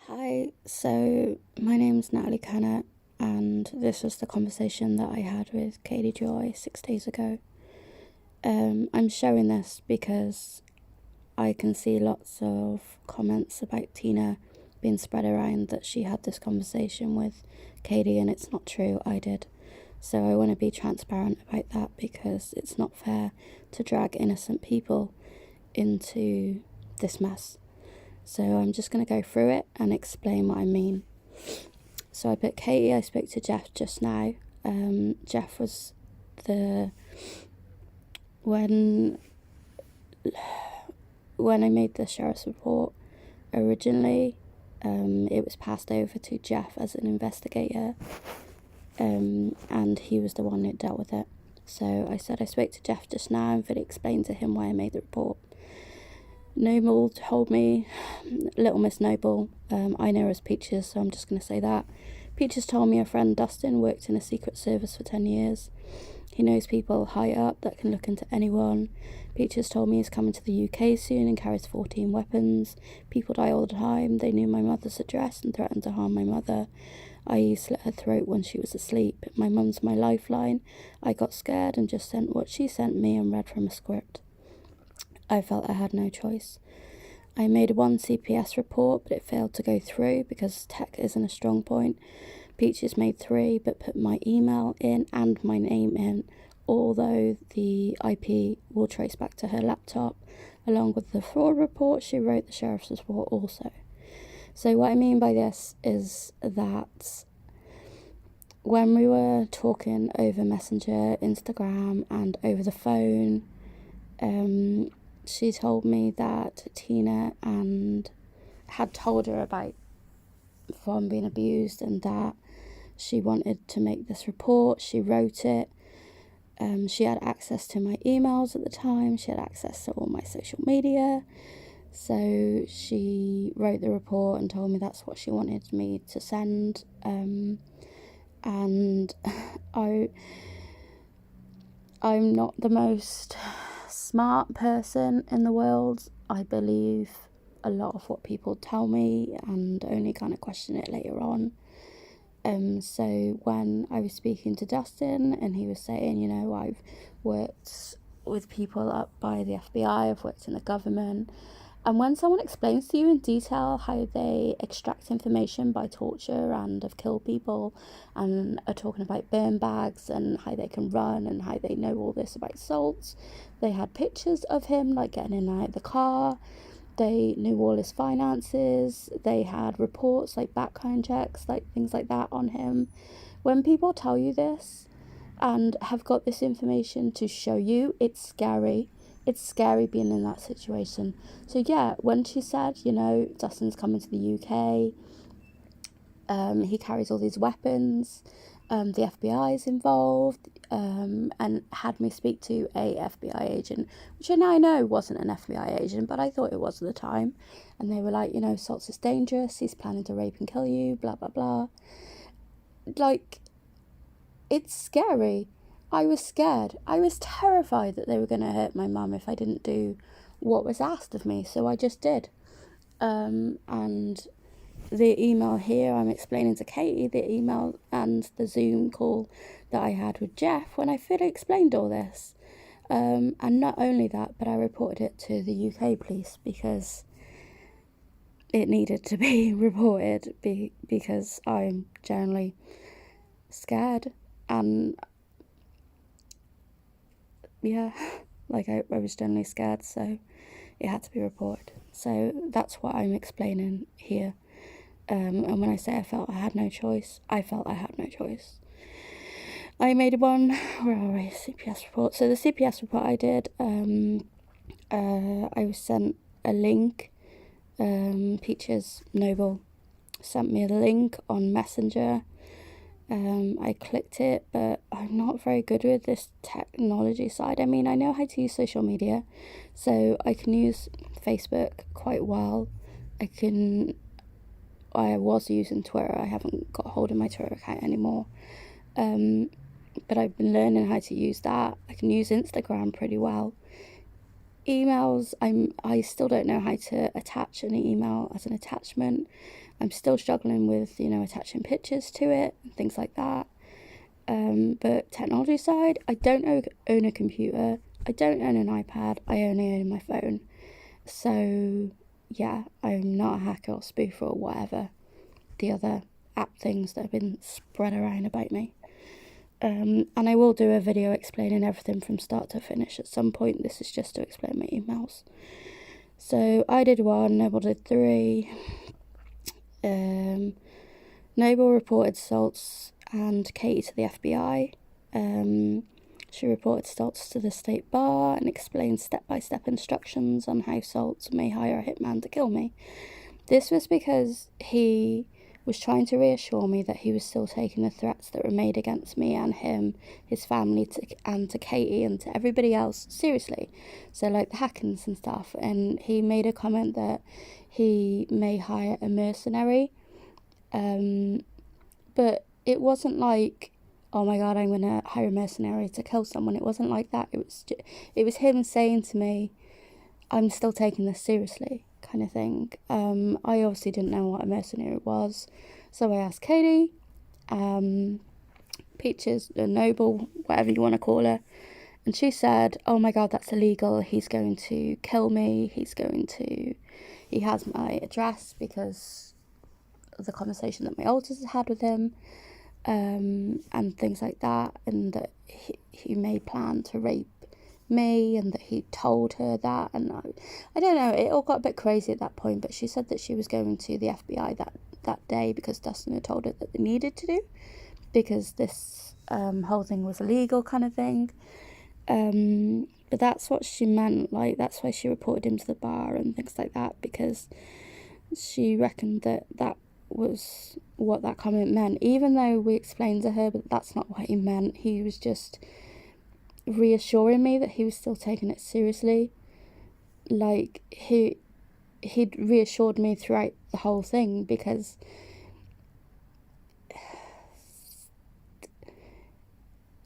Hi, so my name's Natalie Kennett, and this was the conversation that I had with Katie Joy 6 days ago. I'm showing this because I can see lots of comments about Tina being spread around that she had this conversation with Katie, and it's not true. I did. So I want to be transparent about that because it's not fair to drag innocent people into this mess. So I'm just going to go through it and explain what I mean. So I put Katie, I spoke to Jeff just now. Jeff was when I made the sheriff's report originally, it was passed over to Jeff as an investigator, and he was the one that dealt with it. So I said I spoke to Jeff just now and fully explained to him why I made the report. Noble told me, Little Miss Noble, I know her as Peaches, so I'm just going to say that. Peaches told me her friend Dustin worked in the Secret Service for 10 years. He knows people high up that can look into anyone. Peaches told me he's coming to the UK soon and carries 14 weapons. People die all the time. They knew my mother's address and threatened to harm my mother. I slit her throat when she was asleep. My mum's my lifeline. I got scared and just sent what she sent me and read from a script. I felt I had no choice. I made one CPS report, but it failed to go through because tech isn't a strong point. Peaches made 3, but put my email in and my name in, although the IP will trace back to her laptop. Along with the fraud report, she wrote the sheriff's report also. So what I mean by this is that when we were talking over Messenger, Instagram, and over the phone, she told me that Tina had told her about from being abused and that she wanted to make this report. She wrote it. She had access to my emails at the time. She had access to all my social media. So she wrote the report and told me that's what she wanted me to send. And I'm not the most smart person in the world. I believe a lot of what people tell me and only kind of question it later on. So when I was speaking to Dustin and he was saying, I've worked with people up by the FBI, I've worked in the government. And when someone explains to you in detail how they extract information by torture and have killed people and are talking about burn bags and how they can run and how they know all this about salts, they had pictures of him like getting in and out of the car. They knew all his finances. They had reports like background checks, like things like that on him. When people tell you this and have got this information to show you, it's scary. It's scary being in that situation. So yeah, when she said, Dustin's coming to the UK, he carries all these weapons, the FBI is involved, and had me speak to a FBI agent, which I now know wasn't an FBI agent, but I thought it was at the time. And they were like, Salts is dangerous, he's planning to rape and kill you, blah, blah, blah. Like, it's scary. I was scared. I was terrified that they were going to hurt my mum if I didn't do what was asked of me, so I just did. And the email here, I'm explaining to Katie the email and the Zoom call that I had with Jeff when I fully explained all this. And not only that, but I reported it to the UK police because it needed to be reported because I'm generally scared. And yeah, like I was generally scared, so it had to be reported. So that's what I'm explaining here. And when I say I felt I had no choice, I felt I had no choice. I made one, where are we, CPS report. So the CPS report I did, I was sent a link. Peaches Noble sent me a link on Messenger. I clicked it, but I'm not very good with this technology side. I mean, I know how to use social media, so I can use Facebook quite well. I was using Twitter. I haven't got hold of my Twitter account anymore. But I've been learning how to use that. I can use Instagram pretty well. emails, I still don't know how to attach an email as an attachment. I'm still struggling with, attaching pictures to it and things like that. But technology side, I don't own a computer. I don't own an iPad. I only own my phone. So yeah, I'm not a hacker or spoofer or whatever the other app things that have been spread around about me. And I will do a video explaining everything from start to finish at some point. This is just to explain my emails. So I did 1, Noble did 3. Noble reported Stoltz and Katie to the FBI. She reported Stoltz to the state bar and explained step-by-step instructions on how Stoltz may hire a hitman to kill me. This was because he was trying to reassure me that he was still taking the threats that were made against me and him, his family, and to Katie and to everybody else seriously. So like the hackings and stuff. And he made a comment that he may hire a mercenary. But it wasn't like, oh my God, I'm going to hire a mercenary to kill someone. It wasn't like that. It was him saying to me, I'm still taking this seriously, kind of thing. I obviously didn't know what a mercenary was, so I asked Katie, Peaches, the Noble, whatever you want to call her, and she said, oh my God, that's illegal. He's going to kill me. He has my address because of the conversation that my oldest has had with him, and things like that, and that he may plan to rape me, and that he told her that, and I don't know, it all got a bit crazy at that point. But she said that she was going to the FBI that day because Dustin had told her that they needed to do, because this whole thing was illegal, kind of thing. But that's what she meant, like that's why she reported him to the bar and things like that, because she reckoned that was what that comment meant, even though we explained to her but that's not what he meant. He was just reassuring me that he was still taking it seriously. Like he'd reassured me throughout the whole thing, because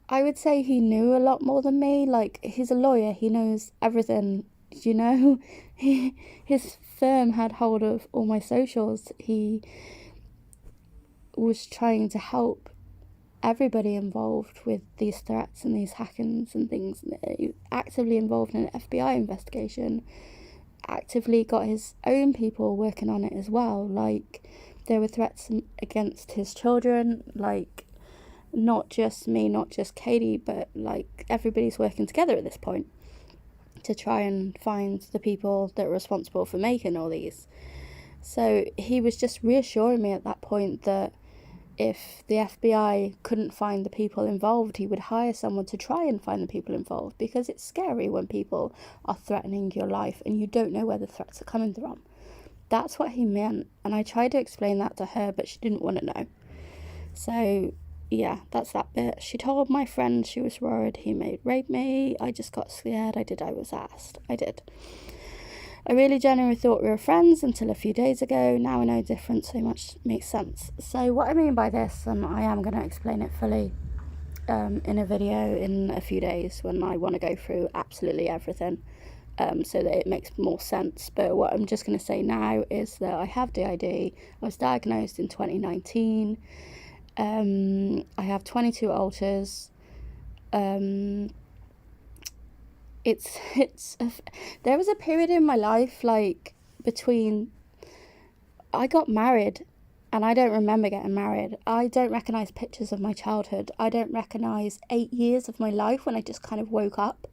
I would say he knew a lot more than me. Like, he's a lawyer, he knows everything, his firm had hold of all my socials. He was trying to help everybody involved with these threats and these hackings and things. He was actively involved in an FBI investigation, actively got his own people working on it as well. Like, there were threats against his children, like not just me, not just Katie, but like everybody's working together at this point to try and find the people that are responsible for making all these. So he was just reassuring me at that point that if the FBI couldn't find the people involved, he would hire someone to try and find the people involved, because it's scary when people are threatening your life and you don't know where the threats are coming from. That's what he meant, and I tried to explain that to her, but she didn't want to know. So yeah, that's that bit. She told my friend she was worried he may rape me. I just got scared. I was asked. I did. I really genuinely thought we were friends until a few days ago. Now I know different, so much makes sense. So what I mean by this, and I am going to explain it fully in a video in a few days when I want to go through absolutely everything, so that it makes more sense. But what I'm just going to say now is that I have DID. I was diagnosed in 2019. I have 22 alters. There was a period in my life, like, between I got married and I don't remember getting married. I don't recognise pictures of my childhood. I don't recognise 8 years of my life when I just kind of woke up.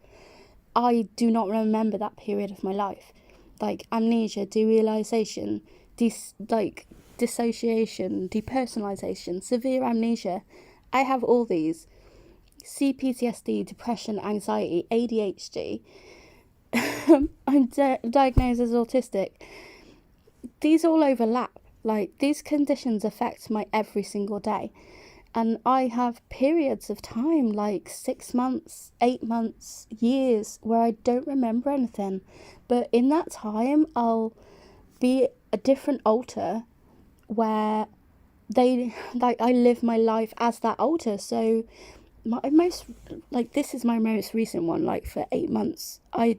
I do not remember that period of my life. Like, amnesia, derealisation, dissociation, depersonalisation, severe amnesia. I have all these. CPTSD, depression, anxiety, ADHD. I'm diagnosed as autistic. These all overlap. Like, these conditions affect my every single day. And I have periods of time, like 6 months, 8 months, years, where I don't remember anything. But in that time, I'll be a different alter where I live my life as that alter. So this is my most recent one. Like, for 8 months, I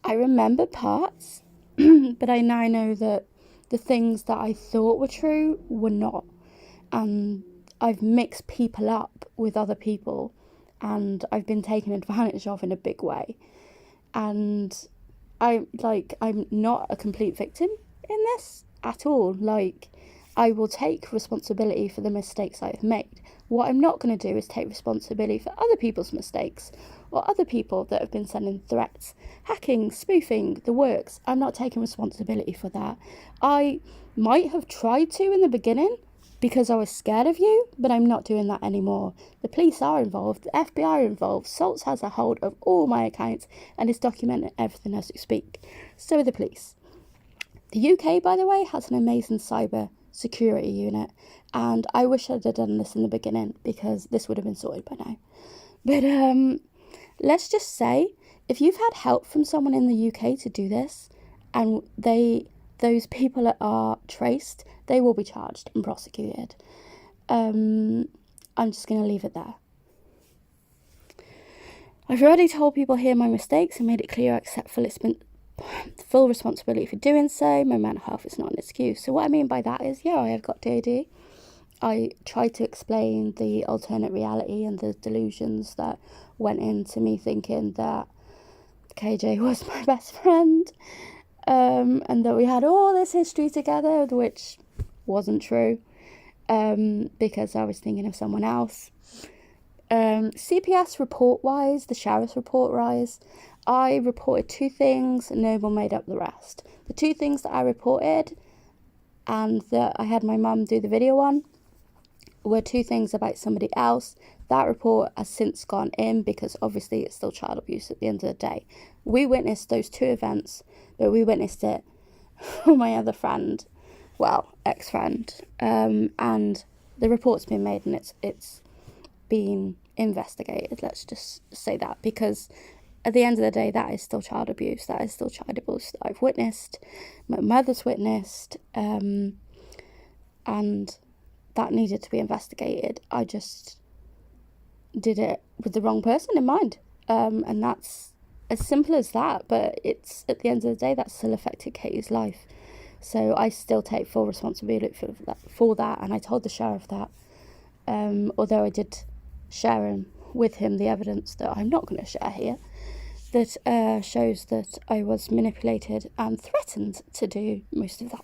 I remember parts, but I now know that the things that I thought were true were not. And I've mixed people up with other people, and I've been taken advantage of in a big way. And I'm not a complete victim in this at all. Like, I will take responsibility for the mistakes I've made. What I'm not going to do is take responsibility for other people's mistakes, or other people that have been sending threats, hacking, spoofing, the works. I'm not taking responsibility for that. I might have tried to in the beginning because I was scared of you, but I'm not doing that anymore. The police are involved, the FBI are involved, Salts has a hold of all my accounts and is documenting everything as we speak. So are the police. The UK, by the way, has an amazing cyber security unit, and I wish I'd have done this in the beginning, because this would have been sorted by now. But let's just say, if you've had help from someone in the UK to do this, and those people are traced, they will be charged and prosecuted. I'm just going to leave it there. I've already told people here my mistakes and made it clear I accept full responsibility for doing so. My mental health is not an excuse. So what I mean by that is, yeah, I have got DAD. I tried to explain the alternate reality and the delusions that went into me thinking that KJ was my best friend, and that we had all this history together, which wasn't true, because I was thinking of someone else. CPS report-wise, the sheriff's report-wise, I reported 2 things, and Noble made up the rest. The 2 things that I reported and that I had my mum do the video on were 2 things about somebody else. That report has since gone in, because obviously it's still child abuse at the end of the day. We witnessed those 2 events, but we witnessed it for my other friend, well, ex-friend, and the report's been made and it's being investigated. Let's just say that, because at the end of the day, that is still child abuse. That is still child abuse that I've witnessed, my mother's witnessed, and that needed to be investigated. I just did it with the wrong person in mind, and that's as simple as that. But it's, at the end of the day, that still affected Katie's life, so I still take full responsibility for that. And I told the sheriff that, although I did share with him the evidence that I'm not going to share here, that shows that I was manipulated and threatened to do most of that.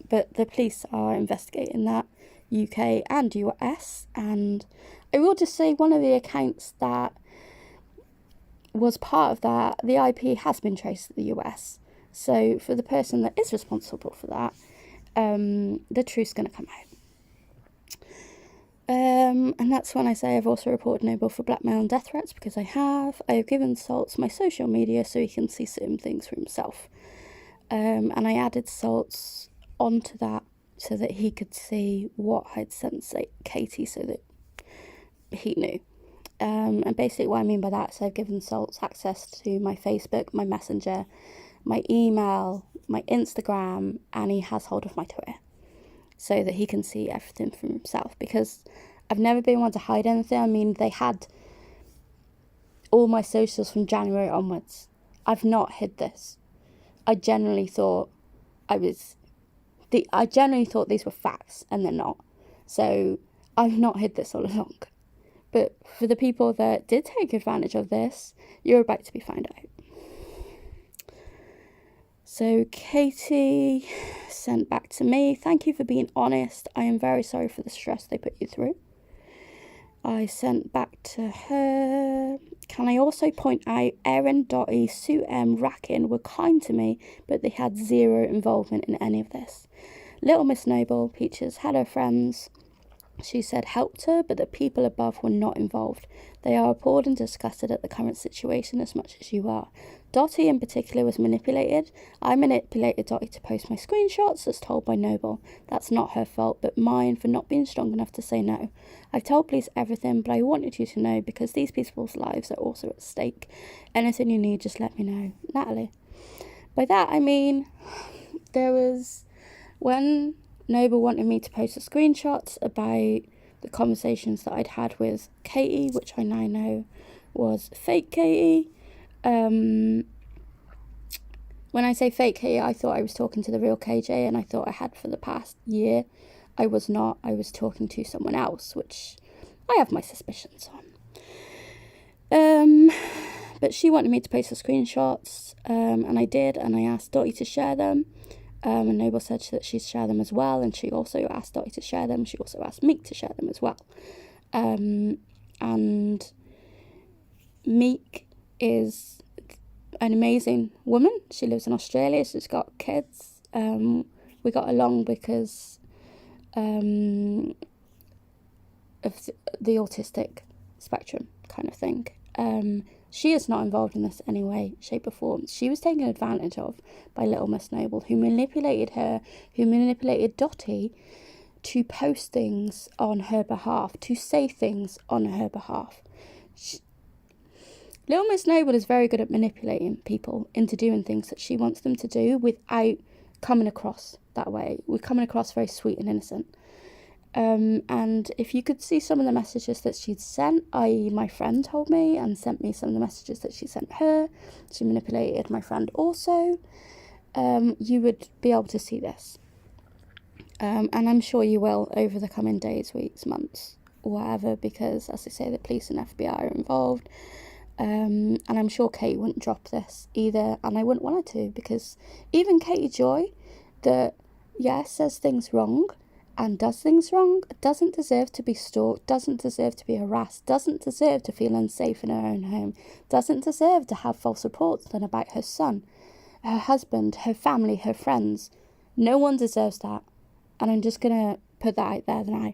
But the police are investigating that, UK and US, and I will just say one of the accounts that was part of that, the IP has been traced to the US. So for the person that is responsible for that, the truth's going to come out. And that's when I say I've also reported Noble for blackmail and death threats, because I have given Salts my social media so he can see certain things for himself. And I added Salts onto that so that he could see what I'd sent Katie, so that he knew. And basically what I mean by that is I've given Salts access to my Facebook, my Messenger, my email, my Instagram, and he has hold of my Twitter, so that he can see everything for himself, because I've never been one to hide anything. I mean, they had all my socials from January onwards. I've not hid this. I genuinely thought these were facts, and they're not. So I've not hid this all along. But for the people that did take advantage of this, you're about to be found out. So Katie sent back to me, "Thank you for being honest. I am very sorry for the stress they put you through." I sent back to her, "Can I also point out Erin, Dottie, Sue M, Rackin were kind to me, but they had zero involvement in any of this. Little Miss Noble, Peaches, had her friends. She said helped her, but the people above were not involved. They are appalled and disgusted at the current situation as much as you are. Dottie in particular was manipulated. I manipulated Dottie to post my screenshots as told by Noble. That's not her fault, but mine for not being strong enough to say no. I've told police everything, but I wanted you to know because these people's lives are also at stake. Anything you need, just let me know. Natalie." By that I mean, there was when Noble wanted me to post the screenshots about the conversations that I'd had with Katie, which I now know was fake Katie. When I say fake here, I thought I was talking to the real KJ, and I thought I had for the past year. I was not. I was talking to someone else, which I have my suspicions on. But she wanted me to post the screenshots, and I did, and I asked Dottie to share them. And Noble said that she'd share them as well, and she also asked Dottie to share them. She also asked Meek to share them as well. And Meek is an amazing woman. She lives in Australia. She's got kids. We got along because of the autistic spectrum kind of thing. She is not involved in this in any way, shape or form. She was taken advantage of by Little Miss Noble, who manipulated her, who manipulated Dottie to post things on her behalf, to say things on her behalf. Little Miss Noble is very good at manipulating people into doing things that she wants them to do without coming across that way. We're coming across very sweet and innocent. And if you could see some of the messages that she'd sent, i.e. my friend told me and sent me some of the messages that she sent her, she manipulated my friend also, you would be able to see this. And I'm sure you will over the coming days, weeks, months, whatever, because as I say, the police and FBI are involved. And I'm sure Kate wouldn't drop this either, and I wouldn't want her to, because even Katie Joy, that, says things wrong and does things wrong, doesn't deserve to be stalked, doesn't deserve to be harassed, doesn't deserve to feel unsafe in her own home, doesn't deserve to have false reports done about her son, her husband, her family, her friends. No one deserves that, and I'm just going to put that out there now.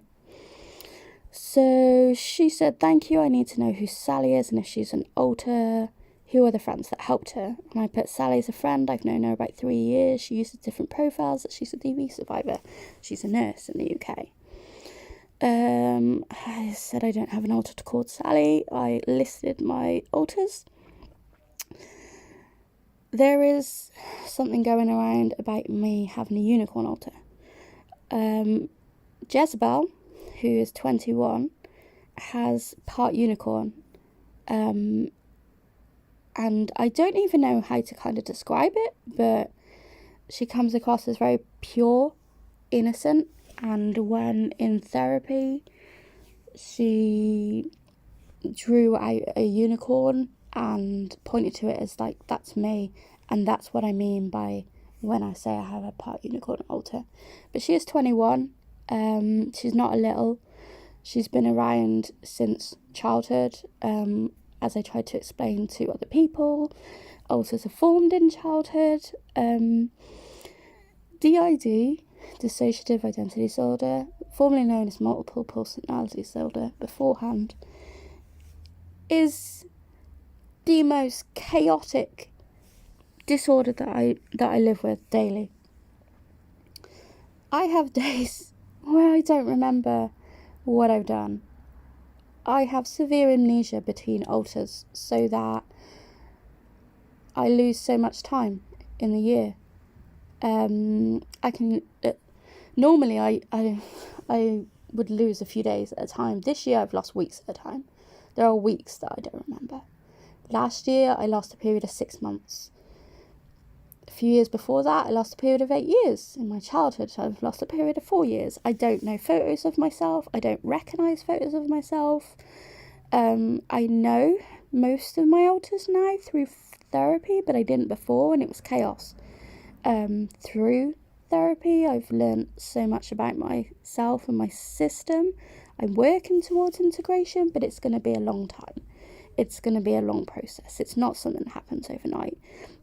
So she said, thank you, I need to know who Sally is and if she's an alter. Who are the friends that helped her? And I put, Sally's a friend, I've known her about 3 years. She uses different profiles, that she's a DV survivor. She's a nurse in the UK. I said I don't have an alter called Sally. I listed my alters. There is something going around about me having a unicorn alter. Jezebel, who is 21, has part unicorn. And I don't even know how to kind of describe it, but she comes across as very pure, innocent, and when in therapy, she drew out a unicorn and pointed to it as like, that's me, and that's what I mean by when I say I have a part unicorn alter. But she is 21, she's not a little, she's been around since childhood, as I tried to explain to other people. Alters are formed in childhood. DID, dissociative identity disorder, formerly known as multiple personality disorder beforehand, is the most chaotic disorder that I live with daily. I have days where I don't remember what I've done. I have severe amnesia between alters, so that I lose so much time in the year. I can normally I would lose a few days at a time. This year I've lost weeks at a time. There are weeks that I don't remember. Last year I lost a period of 6 months. A few years before that, I lost a period of 8 years. In my childhood, I've lost a period of 4 years. I don't know photos of myself. I don't recognise photos of myself. I know most of my alters now through therapy, but I didn't before, and it was chaos. Through therapy, I've learned so much about myself and my system. I'm working towards integration, but it's going to be a long time. It's going to be a long process. It's not something that happens overnight.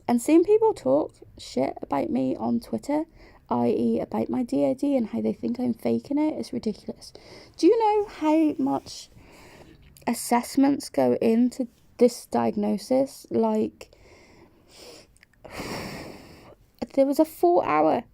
And seeing people talk shit about me on Twitter, i.e. about my DID and how they think I'm faking it, is ridiculous. Do you know how much assessments go into this diagnosis? Like, there was a 4-hour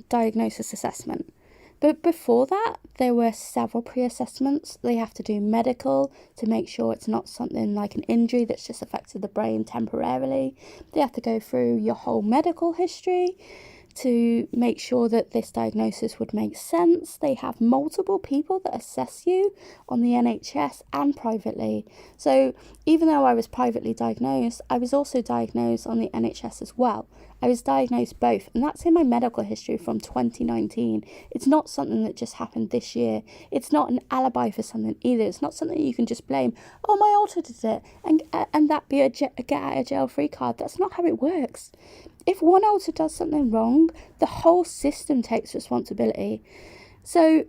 diagnosis assessment. But before that, there were several pre-assessments. They have to do medical to make sure it's not something like an injury that's just affected the brain temporarily. They have to go through your whole medical history to make sure that this diagnosis would make sense. They have multiple people that assess you on the NHS and privately. So even though I was privately diagnosed, I was also diagnosed on the NHS as well. I was diagnosed both, and that's in my medical history from 2019. It's not something that just happened this year. It's not an alibi for something either. It's not something you can just blame, oh, my alter did it, and that be a get out of jail free card. That's not how it works. If one alter does something wrong, the whole system takes responsibility. So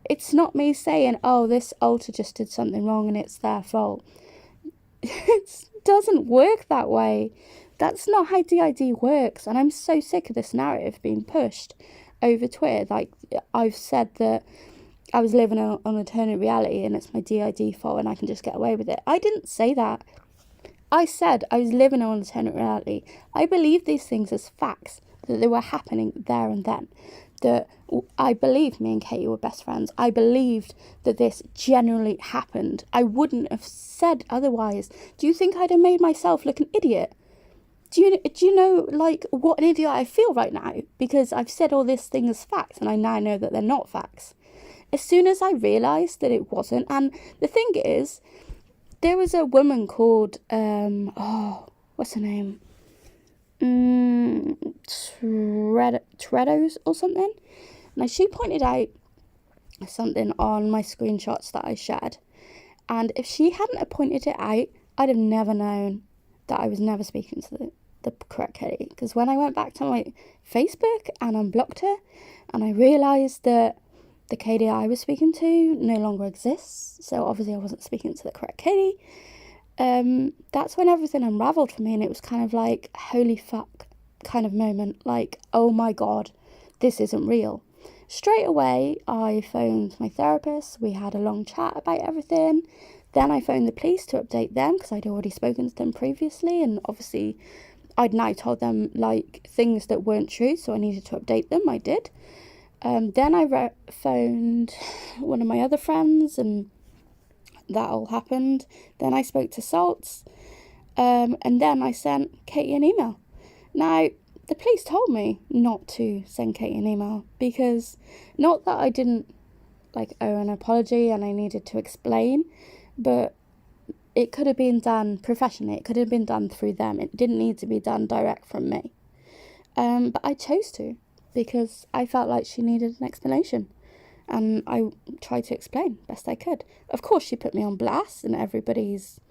it's not me saying, oh, this alter just did something wrong and it's their fault. It doesn't work that way. That's not how DID works. And I'm so sick of this narrative being pushed over Twitter. Like, I've said that I was living on alternate reality and it's my DID fault and I can just get away with it. I didn't say that. I said I was living on alternate reality. I believe these things as facts, that they were happening there and then. That I believed me and Katie were best friends. I believed that this genuinely happened. I wouldn't have said otherwise. Do you think I'd have made myself look an idiot? Do you know, like, what an idiot I feel right now? Because I've said all this thing as facts and I now know that they're not facts. As soon as I realised that it wasn't, and the thing is, there was a woman called, what's her name? Treados or something. Now, she pointed out something on my screenshots that I shared. And if she hadn't have pointed it out, I'd have never known that I was never speaking to the correct Katie. Because when I went back to my Facebook and unblocked her, and I realised that the Katie I was speaking to no longer exists, so obviously I wasn't speaking to the correct Katie, that's when everything unravelled for me, and it was kind of like, holy fuck kind of moment, like, oh my god, this isn't real. Straight away, I phoned my therapist, we had a long chat about everything, then I phoned the police to update them, because I'd already spoken to them previously, and obviously I'd now told them, like, things that weren't true, so I needed to update them. I did. Then I phoned one of my other friends, and that all happened. Then I spoke to Salts, and then I sent Katie an email. Now, the police told me not to send Katie an email, because not that I didn't, like, owe an apology and I needed to explain, but it could have been done professionally. It could have been done through them. It didn't need to be done direct from me. But I chose to, because I felt like she needed an explanation, and I tried to explain best I could. Of course, she put me on blast, and everybody's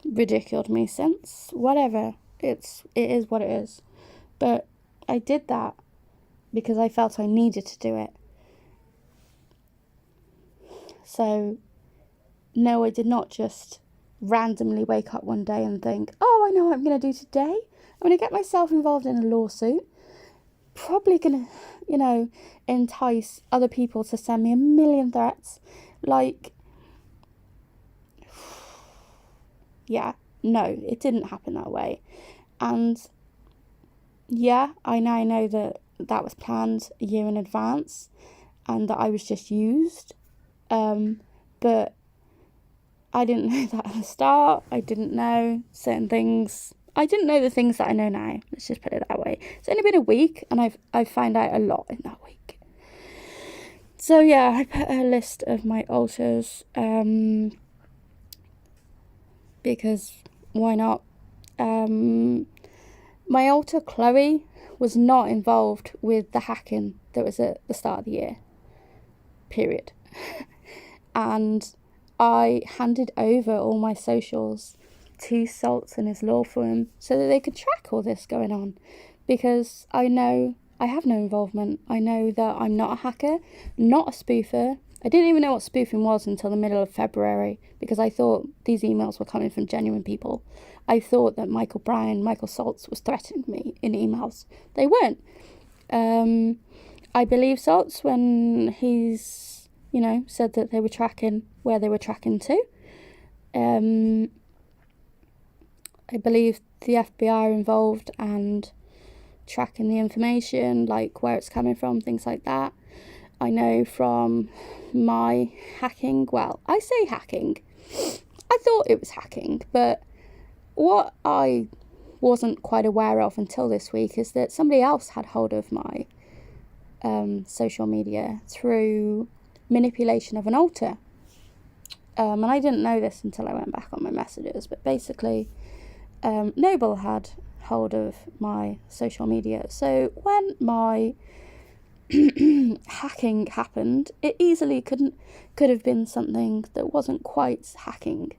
ridiculed me since. Whatever, it is what it is. But I did that because I felt I needed to do it. So, no, I did not just randomly wake up one day and think, oh, I know what I'm going to do today. I'm going to get myself involved in a lawsuit. Probably gonna, entice other people to send me a million threats. Like, yeah, no, it didn't happen that way. And yeah, I now know that was planned a year in advance and that I was just used. But I didn't know that at the start. I didn't know certain things. I didn't know the things that I know now. Let's just put it that way. It's only been a week, and I've found out a lot in that week. So yeah, I put a list of my alters, because why not? My alter Chloe was not involved with the hacking that was at the start of the year. Period. And I handed over all my socials to Salts and his law firm so that they could track all this going on, because I know I have no involvement. I know that I'm not a hacker, not a spoofer. I didn't even know what spoofing was until the middle of February, because I thought these emails were coming from genuine people. I thought that Michael Salts was threatening me in emails. They weren't. I believe Salts when he's, said that they were tracking where they were tracking to. I believe the FBI are involved and tracking the information, like where it's coming from, things like that. I know from my hacking, well, I say hacking. I thought it was hacking, but what wasn't quite aware of until this week is that somebody else had hold of my social media through manipulation of an alter. And I didn't know this until I went back on my messages, but basically Noble had hold of my social media. So when my hacking happened, it easily could have been something that wasn't quite hacking.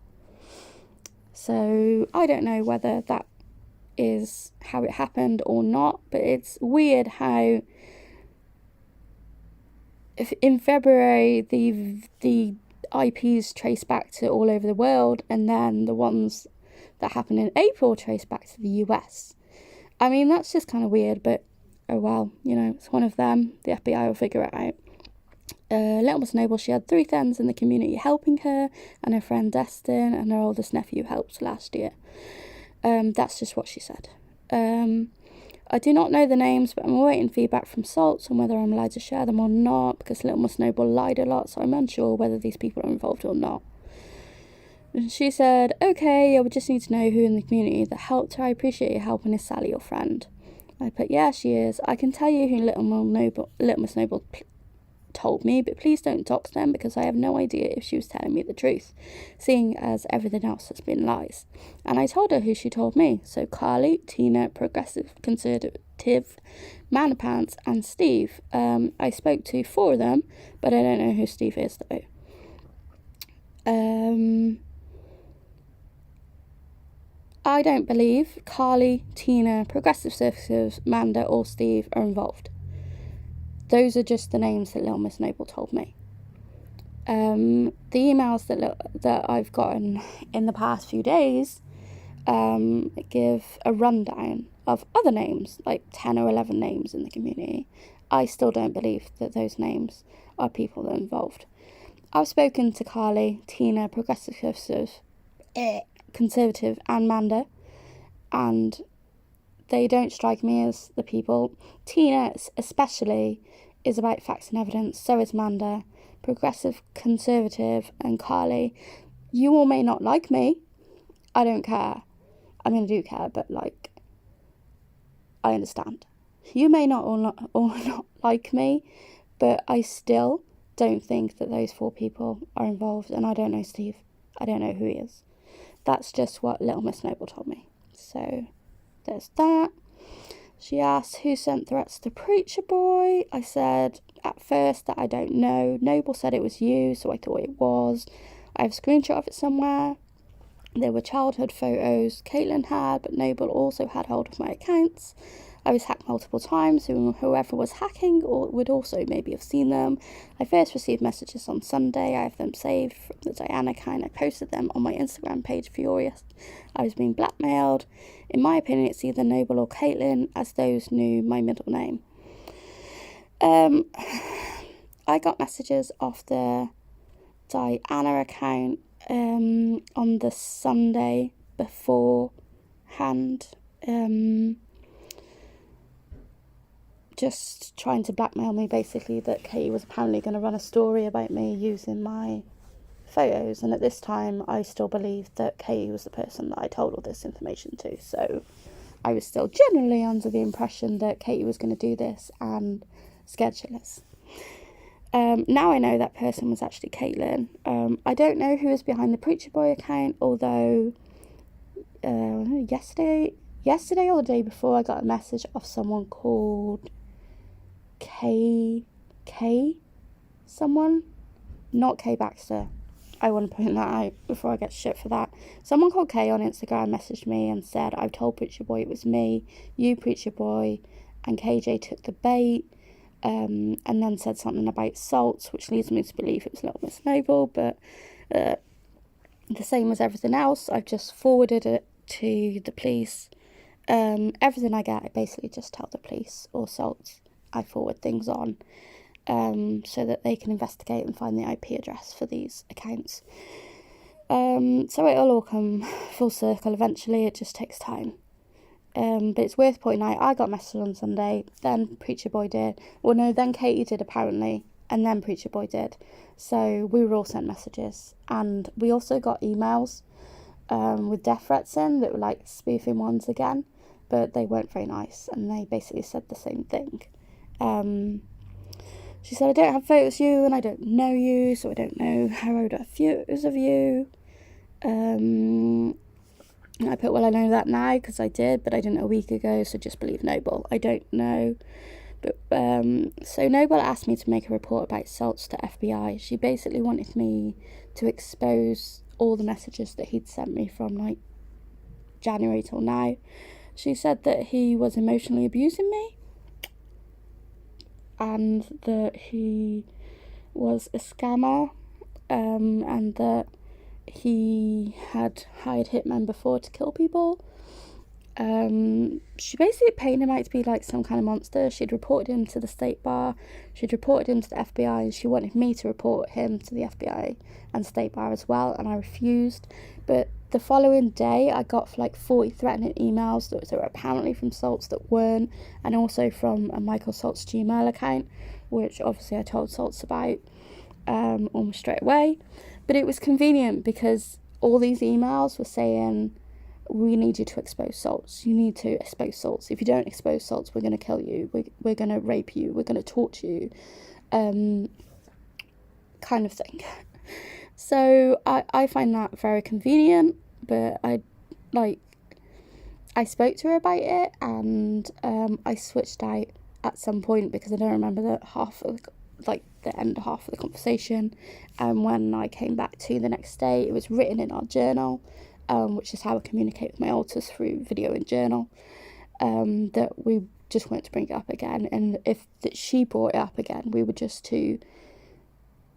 So I don't know whether that is how it happened or not, but it's weird how if in February the IPs trace back to all over the world, and then the ones that happened in April trace back to the US. I mean, that's just kind of weird, but oh well, you know, it's one of them. The FBI will figure it out. Little Miss Noble, she had 3 friends in the community helping her, and her friend Destin and her oldest nephew helped last year. That's just what she said. I do not know the names, but I'm awaiting feedback from Salts on whether I'm allowed to share them or not, because Little Miss Noble lied a lot, so I'm unsure whether these people are involved or not. And she said, okay, I would just need to know who in the community that helped her. I appreciate your help, and is Sally your friend? I put, yeah, she is. I can tell you who Little Miss Noble told me, but please don't dox them, because I have no idea if she was telling me the truth, seeing as everything else has been lies. And I told her who she told me. So Carly, Tina, Progressive, Conservative, Manapants, and Steve. I spoke to 4 of them, but I don't know who Steve is though. I don't believe Carly, Tina, Progressive Services, Manda, or Steve are involved. Those are just the names that Little Miss Noble told me. The emails that I've gotten in the past few days give a rundown of other names, like 10 or 11 names in the community. I still don't believe that those names are people that are involved. I've spoken to Carly, Tina, Progressive Conservative, and Manda, and they don't strike me as the people. Tina especially is about facts and evidence, so is Manda. Progressive, Conservative, and Carly. You all may not like me. I don't care. I mean, I do care, but like, I understand. You may not not like me, but I still don't think that those 4 people are involved, and I don't know Steve. I don't know who he is. That's just what Little Miss Noble told me. So there's that. She asked who sent threats to Preacher Boy. I said at first that I don't know. Noble said it was you, so I thought it was. I have a screenshot of it somewhere. There were childhood photos Caitlin had, but Noble also had hold of my accounts. I was hacked multiple times, so whoever was hacking would also maybe have seen them. I first received messages on Sunday. I have them saved from the Diana account. I posted them on my Instagram page, furious. I was being blackmailed. In my opinion, it's either Noble or Caitlin, as those knew my middle name. I got messages off the Diana account on the Sunday beforehand, just trying to blackmail me, basically, that Katie was apparently going to run a story about me using my photos, and at this time I still believed that Katie was the person that I told all this information to, so I was still generally under the impression that Katie was going to do this and schedule us. Now I know that person was actually Caitlin. I don't know who is behind the Preacher Boy account, although yesterday or the day before, I got a message of someone called K, someone, not K Baxter. I want to point that out before I get shit for that. Someone called Kay on Instagram messaged me and said, I've told Preacher Boy it was me, you Preacher Boy, and KJ took the bait, and then said something about salts, which leads me to believe it was Little Miss Noble, but the same as everything else, I've just forwarded it to the police. Everything I get, I basically just tell the police or salts. I forward things on. So that they can investigate and find the IP address for these accounts. So it'll all come full circle eventually, it just takes time. But it's worth pointing out, I got messaged on Sunday, then Preacher Boy did. Well, no, then Katie did apparently, and then Preacher Boy did. So we were all sent messages. And we also got emails with death threats in that were like spoofing ones again. but they weren't very nice, and they basically said the same thing. She said, I don't have photos of you and I don't know you, so I don't know how I would have photos of you. And I put, well, I know that now because I did, but I didn't a week ago, so just believe Noble. I don't know. But so Noble asked me to make a report about assaults to FBI. She basically wanted me to expose all the messages that he'd sent me from like January till now. She said that he was emotionally abusing me, and that he was a scammer, and that he had hired hitmen before to kill people. She basically painted him out to be like some kind of monster. She'd reported him to the state bar, she'd reported him to the FBI, and she wanted me to report him to the FBI and state bar as well, and I refused. But the following day I got like 40 threatening emails that were apparently from Salts that weren't, and also from a Michael Salts Gmail account, which obviously I told Salts about almost straight away. But it was convenient because all these emails were saying, we need you to expose Salts. You need to expose Salts. If you don't expose Salts, we're going to kill you. We're going to rape you. We're going to torture you. Kind of thing. So I find that very convenient, but I spoke to her about it, and I switched out at some point because I don't remember the end half of the conversation. And when I came back to the next day, it was written in our journal, which is how I communicate with my alters, through video and journal, that we just weren't to bring it up again, and if she brought it up again, we were just to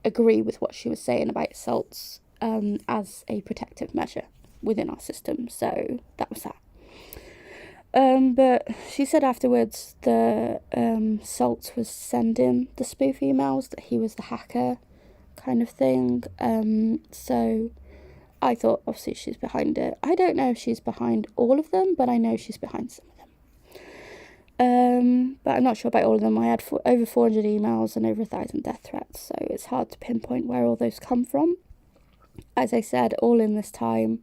agree with what she was saying about assaults as a protective measure within our system. So that was that. But she said afterwards the Salts was sending the spoof emails, that he was the hacker kind of thing. So I thought obviously she's behind it. I don't know if she's behind all of them, but I know she's behind some of them. But I'm not sure about all of them. I had over 400 emails and over 1,000 death threats, so it's hard to pinpoint where all those come from. As I said, all in this time,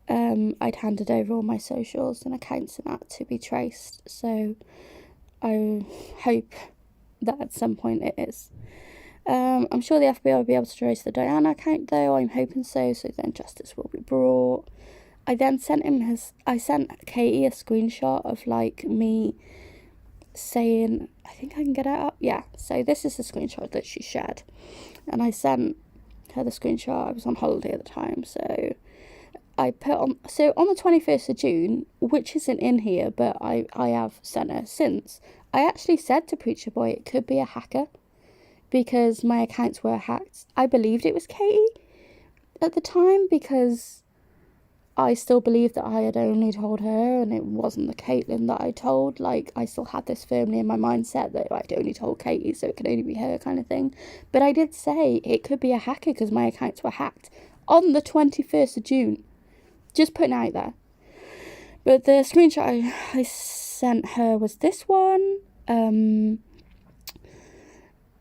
I'd handed over all my socials and accounts and that to be traced, so I hope that at some point it is. I'm sure the FBI will be able to trace the Diana account though, I'm hoping so then justice will be brought. I then sent Katie a screenshot of like me saying, I think I can get it up, yeah, so this is the screenshot that she shared, and I sent her the screenshot. I was on holiday at the time, so I put on the 21st of June, which isn't in here, but I have sent her since, I actually said to Preacher Boy it could be a hacker because my accounts were hacked. I believed it was Katie at the time because I still believed that I had only told her and it wasn't the Caitlin that I told. Like, I still had this firmly in my mindset that I'd only told Katie, so it could only be her kind of thing. But I did say it could be a hacker because my accounts were hacked on the 21st of June. Just putting it out there. But the screenshot I sent her was this one.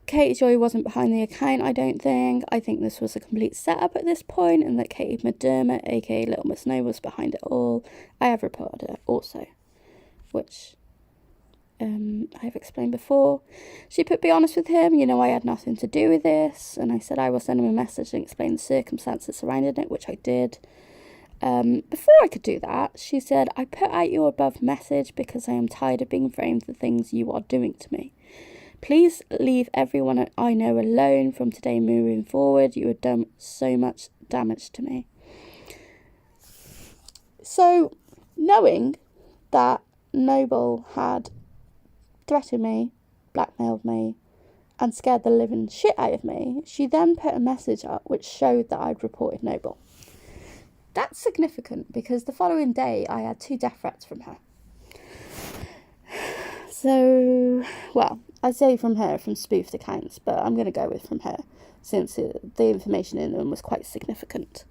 Katie Joy wasn't behind the account, I don't think. I think this was a complete setup at this point, and that Katie McDermott, aka Little Miss No, was behind it all. I have reported her also, which I have explained before. She put, be honest with him, you know, I had nothing to do with this, and I said I will send him a message and explain the circumstances surrounding it, which I did. Before I could do that, she said, I put out your above message because I am tired of being framed for things you are doing to me. Please leave everyone I know alone from today moving forward. You have done so much damage to me. So, knowing that Noble had threatened me, blackmailed me, and scared the living shit out of me, she then put a message up which showed that I'd reported Noble. That's significant because the following day I had 2 death threats from her. So, well, I say from her, from spoofed accounts, but I'm going to go with from her since the information in them was quite significant.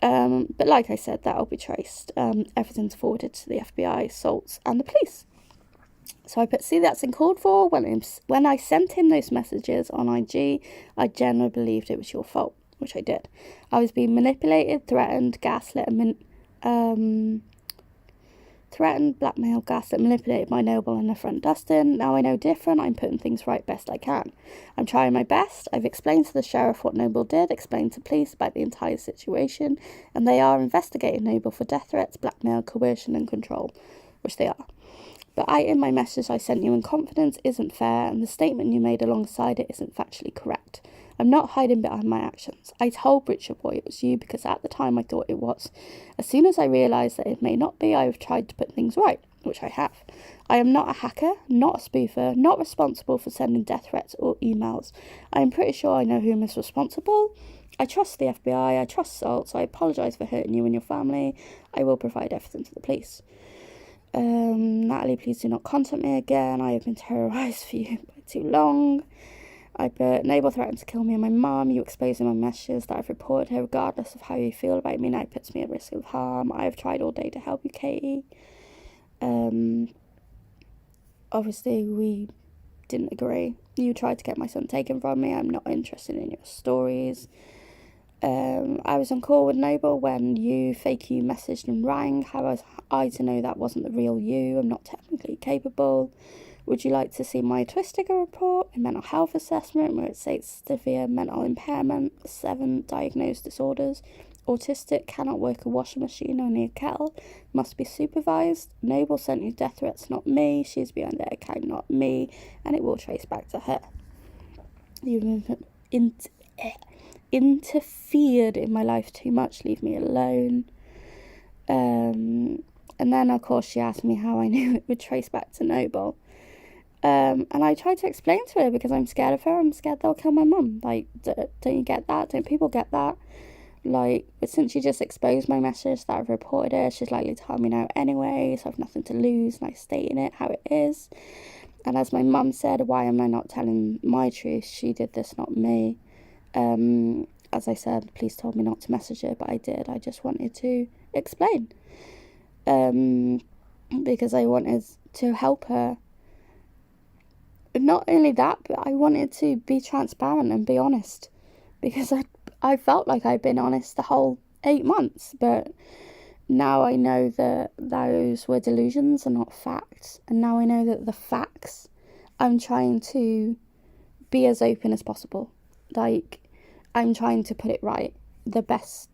But like I said, that'll be traced. Everything's forwarded to the FBI, Salts, and the police. So I put, see, that's uncalled for. When I sent him those messages on IG, I genuinely believed it was your fault, which I did. I was being manipulated, threatened, gaslit, threatened, blackmailed, gaslit, manipulated my Noble and her friend Dustin. Now I know different. I'm putting things right best I can. I'm trying my best. I've explained to the sheriff what Noble did, explained to police about the entire situation, and they are investigating Noble for death threats, blackmail, coercion and control, which they are. But in my message I sent you in confidence isn't fair, and the statement you made alongside it isn't factually correct. I'm not hiding behind my actions. I told Richard Boy it was you because at the time I thought it was. As soon as I realised that it may not be, I have tried to put things right, which I have. I am not a hacker, not a spoofer, not responsible for sending death threats or emails. I am pretty sure I know whom is responsible. I trust the FBI, I trust Salt, so I apologise for hurting you and your family. I will provide everything to the police. Natalie, please do not contact me again. I have been terrorised for you by too long. Noble threatened to kill me and my mum. You exposing my messages that I've reported her. Regardless of how you feel about me now, it puts me at risk of harm. I have tried all day to help you, Katie. Obviously we didn't agree. You tried to get my son taken from me. I'm not interested in your stories. I was on call with Noble when you messaged and rang. How was I to know that wasn't the real you? I'm not technically capable. Would you like to see my Twistiger report, a mental health assessment where it states severe mental impairment, 7 diagnosed disorders, autistic, cannot work a washing machine, only a kettle, must be supervised. Noble sent you death threats, not me. She's behind their account, not me, and it will trace back to her. You've interfered in my life too much. Leave me alone. And then, of course, she asked me how I knew it would trace back to Noble. And I tried to explain to her because I'm scared of her. I'm scared they'll kill my mum. Like, don't you get that? Don't people get that? Like, but since she just exposed my message that I've reported her, she's likely to harm me now anyway, so I've nothing to lose, and I stating it how it is. And as my mum said, why am I not telling my truth? She did this, not me. As I said, police told me not to message her, but I did. I just wanted to explain. Because I wanted to help her. Not only that, but I wanted to be transparent and be honest. Because I felt like I'd been honest the whole 8 months, but now I know that those were delusions and not facts. And now I know that the facts, I'm trying to be as open as possible. Like, I'm trying to put it right. The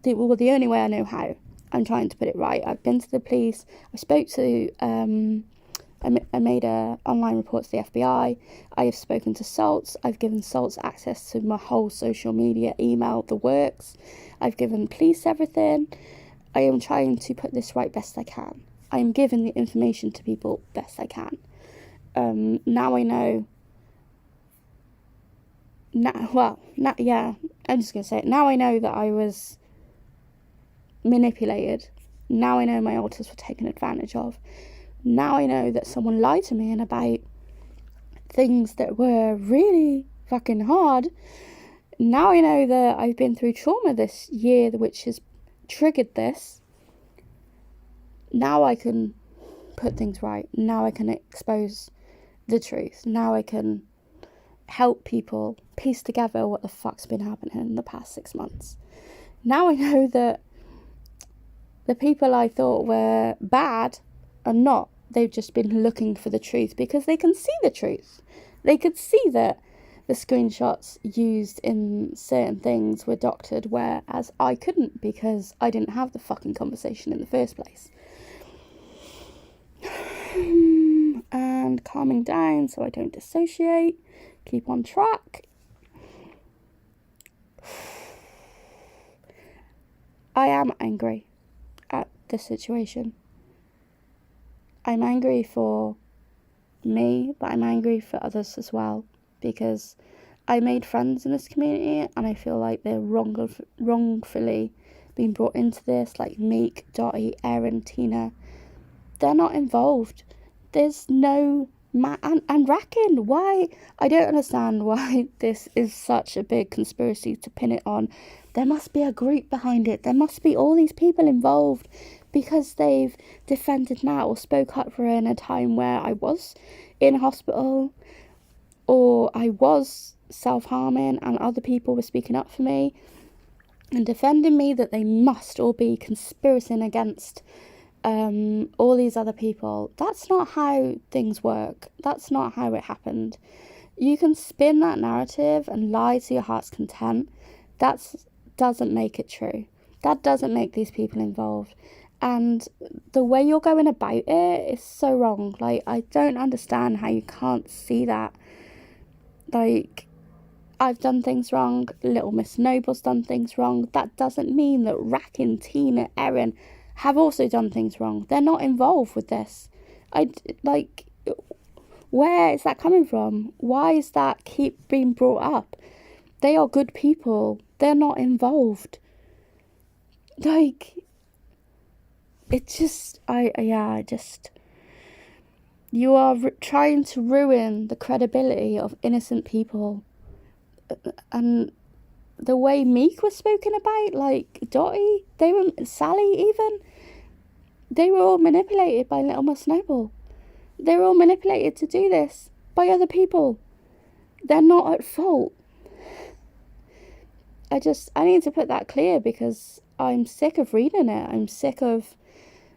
only way I know how. I'm trying to put it right. I've been to the police. I spoke to, I made a online report to the FBI. I have spoken to Salts. I've given Salts access to my whole social media, email, the works. I've given police everything. I am trying to put this right best I can. I am giving the information to people best I can. Now I know. I'm just going to say it. Now I know that I was manipulated. Now I know my alters were taken advantage of. Now I know that someone lied to me and about things that were really fucking hard. Now I know that I've been through trauma this year, which has triggered this. Now I can put things right. Now I can expose the truth. Now I can help people piece together what the fuck's been happening in the past 6 months. Now I know that the people I thought were bad are not. They've just been looking for the truth because they can see the truth. They could see that the screenshots used in certain things were doctored, whereas I couldn't because I didn't have the fucking conversation in the first place. And calming down so I don't dissociate. Keep on track. I am angry at the situation. I'm angry for me, but I'm angry for others as well, because I made friends in this community and I feel like they're wrongfully being brought into this, like Meek, Dottie, Erin, Tina. They're not involved. There's no and Racken. Why? I don't understand why this is such a big conspiracy to pin it on. There must be a group behind it. There must be all these people involved because they've defended Nat or spoke up for her in a time where I was in hospital or I was self-harming and other people were speaking up for me and defending me, that they must all be conspiring against all these other people. That's not how things work. That's not how it happened. You can spin that narrative and lie to your heart's content. That doesn't make it true. That doesn't make these people involved. And the way you're going about it is so wrong. Like, I don't understand how you can't see that. Like, I've done things wrong. Little Miss Noble's done things wrong. That doesn't mean that Rackin, Tina, Erin have also done things wrong. They're not involved with this. Where is that coming from? Why is that keep being brought up? They are good people. They're not involved. Like, it just, you are trying to ruin the credibility of innocent people. And the way Meek was spoken about, like Dottie, Sally even, they were all manipulated by Little Miss Noble. They were all manipulated to do this by other people. They're not at fault. I need to put that clear, because I'm sick of reading it. I'm sick of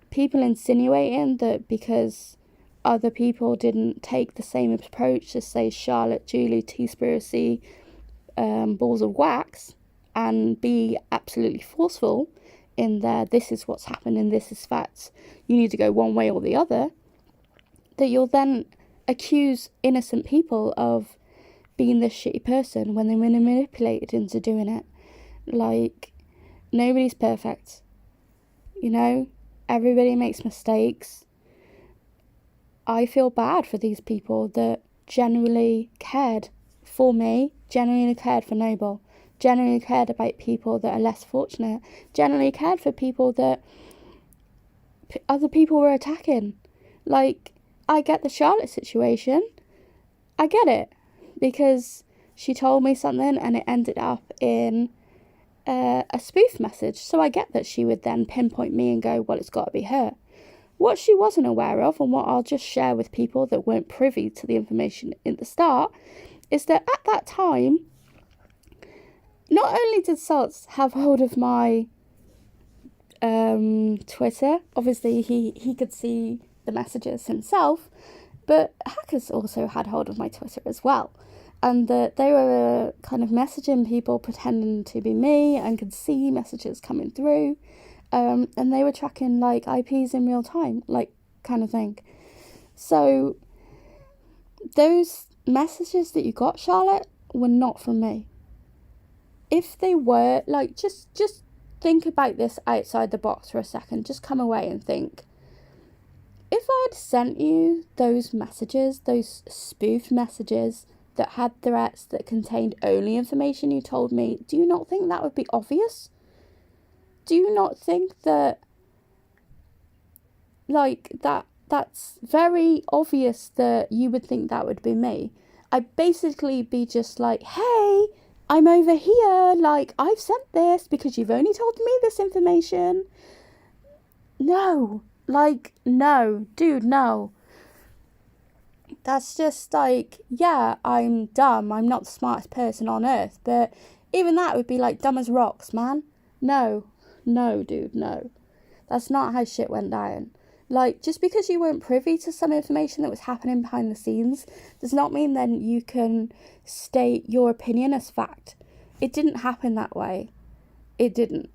people insinuating that because other people didn't take the same approach as, say, Charlotte, Julie, Teaspiracy, balls of wax, and be absolutely forceful in their this is what's happened and this is facts, you need to go one way or the other, that you'll then accuse innocent people of being this shitty person when they were manipulated into doing it. Like, nobody's perfect, you know, everybody makes mistakes. I feel bad for these people that genuinely cared for me, genuinely cared for Noble, genuinely cared about people that are less fortunate, genuinely cared for people that other people were attacking. Like, I get the Charlotte situation. I get it, because she told me something and it ended up in a spoof message. So I get that she would then pinpoint me and go, well, it's got to be her. What she wasn't aware of, and what I'll just share with people that weren't privy to the information in the start, is that at that time, not only did Salts have hold of my Twitter, obviously he could see the messages himself, but hackers also had hold of my Twitter as well. And that they were kind of messaging people pretending to be me and could see messages coming through. And they were tracking, like, IPs in real time, like, kind of thing. So those messages that you got, Charlotte, were not from me. If they were, like, just think about this outside the box for a second. Just come away and think. If I had sent you those messages, those spoofed messages that had threats that contained only information you told me, do you not think that would be obvious? Do you not think that, like, that's very obvious that you would think that would be me? I'd basically be just like, hey, I'm over here, like, I've sent this because you've only told me this information. No, like, no, dude, no. That's just like, yeah, I'm dumb, I'm not the smartest person on earth, but even that would be like dumb as rocks, man. No, dude, no. That's not how shit went down. Like, just because you weren't privy to some information that was happening behind the scenes does not mean then you can state your opinion as fact. It didn't happen that way. It didn't.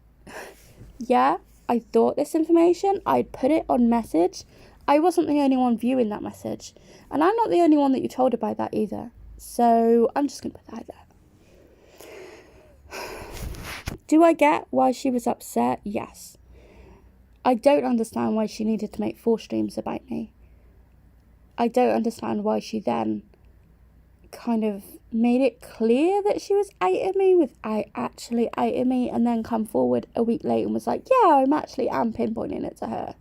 Yeah, I thought this information, I'd put it on message. I wasn't the only one viewing that message. And I'm not the only one that you told about that either. So I'm just going to put that out there. Do I get why she was upset? Yes. I don't understand why she needed to make 4 streams about me. I don't understand why she then kind of made it clear that she was outing me without actually outing me, and then come forward a week later and was like, yeah, I'm pinpointing it to her.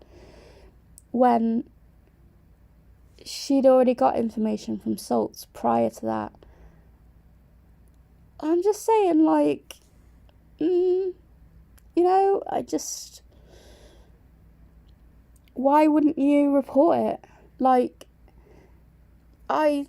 When she'd already got information from Salts prior to that. I'm just saying, like, you know, why wouldn't you report it? Like, I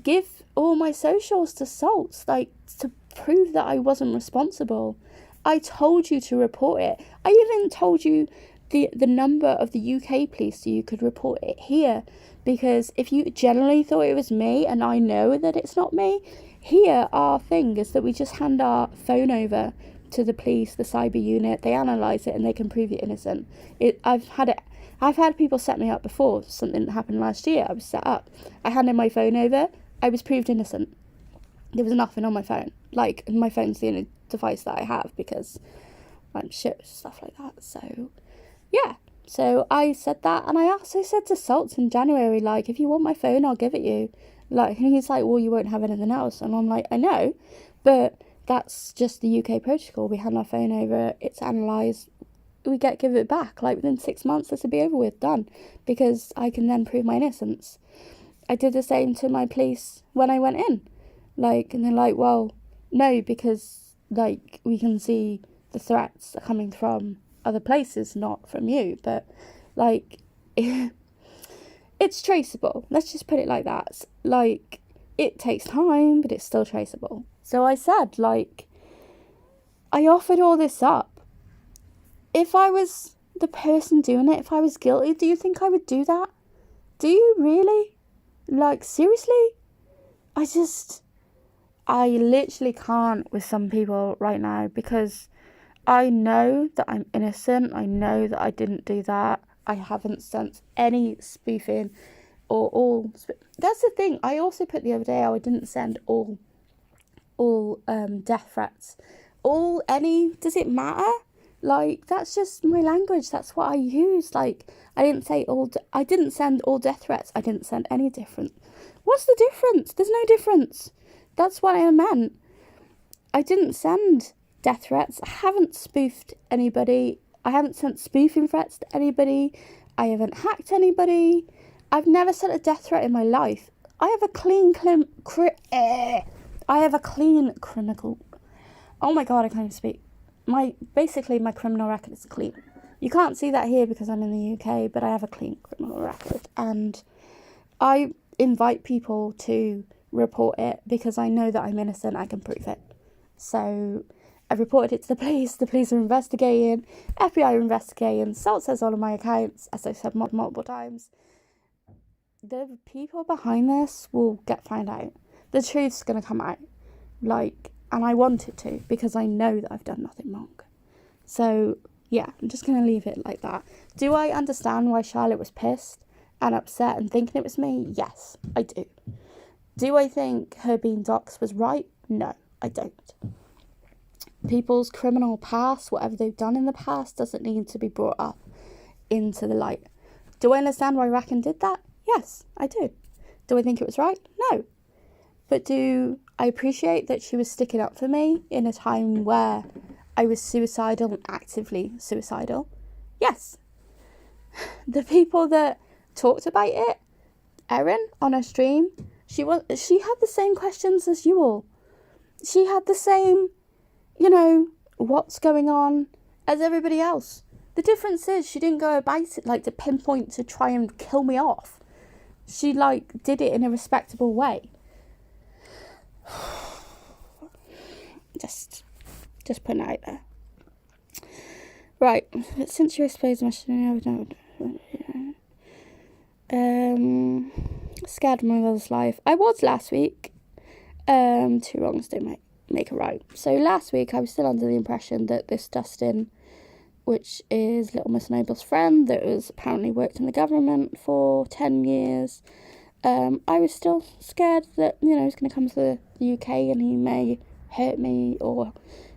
give all my socials to Salts, like, to prove that I wasn't responsible. I told you to report it. I even told you the number of the UK police so you could report it here. Because if you generally thought it was me, and I know that it's not me, here our thing is that we just hand our phone over to the police, the cyber unit. They analyse it and they can prove you're innocent. I've had people set me up before. Something that happened last year. I was set up. I handed my phone over. I was proved innocent. There was nothing on my phone. Like, my phone's the only device that I have because I'm shit with stuff like that. So, yeah. So I said that, and I also said to Salts in January, like, if you want my phone, I'll give it you. Like, and he's like, well, you won't have anything else. And I'm like, I know, but that's just the UK protocol. We hand our phone over, it's analysed, we give it back. Like, within 6 months, this will be over with, done. Because I can then prove my innocence. I did the same to my police when I went in. Like, and they're like, well, no, because, like, we can see the threats are coming from other places, not from you. But, like, it's traceable. Let's just put it like that. Like, it takes time, but it's still traceable. So I said, like, I offered all this up. If I was the person doing it, if I was guilty, do you think I would do that? Do you really? Like, seriously? I literally can't with some people right now, because I know that I'm innocent. I know that I didn't do that. I haven't sent any spoofing or all. That's the thing. I also put the other day, I didn't send all death threats. Does it matter? Like, that's just my language. That's what I use. Like, I didn't send all death threats. I didn't send any different. What's the difference? There's no difference. That's what I meant. I didn't send death threats. I haven't spoofed anybody. I haven't sent spoofing threats to anybody. I haven't hacked anybody. I've never sent a death threat in my life. I have a clean criminal. Oh my god, I can't even speak. My criminal record is clean. You can't see that here because I'm in the UK, but I have a clean criminal record, and I invite people to report it because I know that I'm innocent. I can prove it. So I reported it to the police. The police are investigating. FBI are investigating. Salt says all of my accounts, as I said multiple times. The people behind this will find out. The truth's going to come out. Like, and I want it to, because I know that I've done nothing wrong. So, yeah, I'm just going to leave it like that. Do I understand why Charlotte was pissed and upset and thinking it was me? Yes, I do. Do I think her being doxxed was right? No, I don't. People's criminal past, whatever they've done in the past, doesn't need to be brought up into the light. Do I understand why Racken did that? Yes, I do. Do I think it was right? No. But do I appreciate that she was sticking up for me in a time where I was suicidal and actively suicidal? Yes. The people that talked about it, Erin, on her stream, she had the same questions as you all. She had the same, what's going on as everybody else. The difference is she didn't go about it like to pinpoint to try and kill me off. She did it in a respectable way. Just putting it out there. Right, since you explained my scared of my mother's life. I was last week. Two wrongs don't make a right. So last week I was still under the impression that this Dustin, which is Little Miss Noble's friend, that was apparently worked in the government for 10 years. I was still scared that, he's going to come to the UK and he may hurt me, or,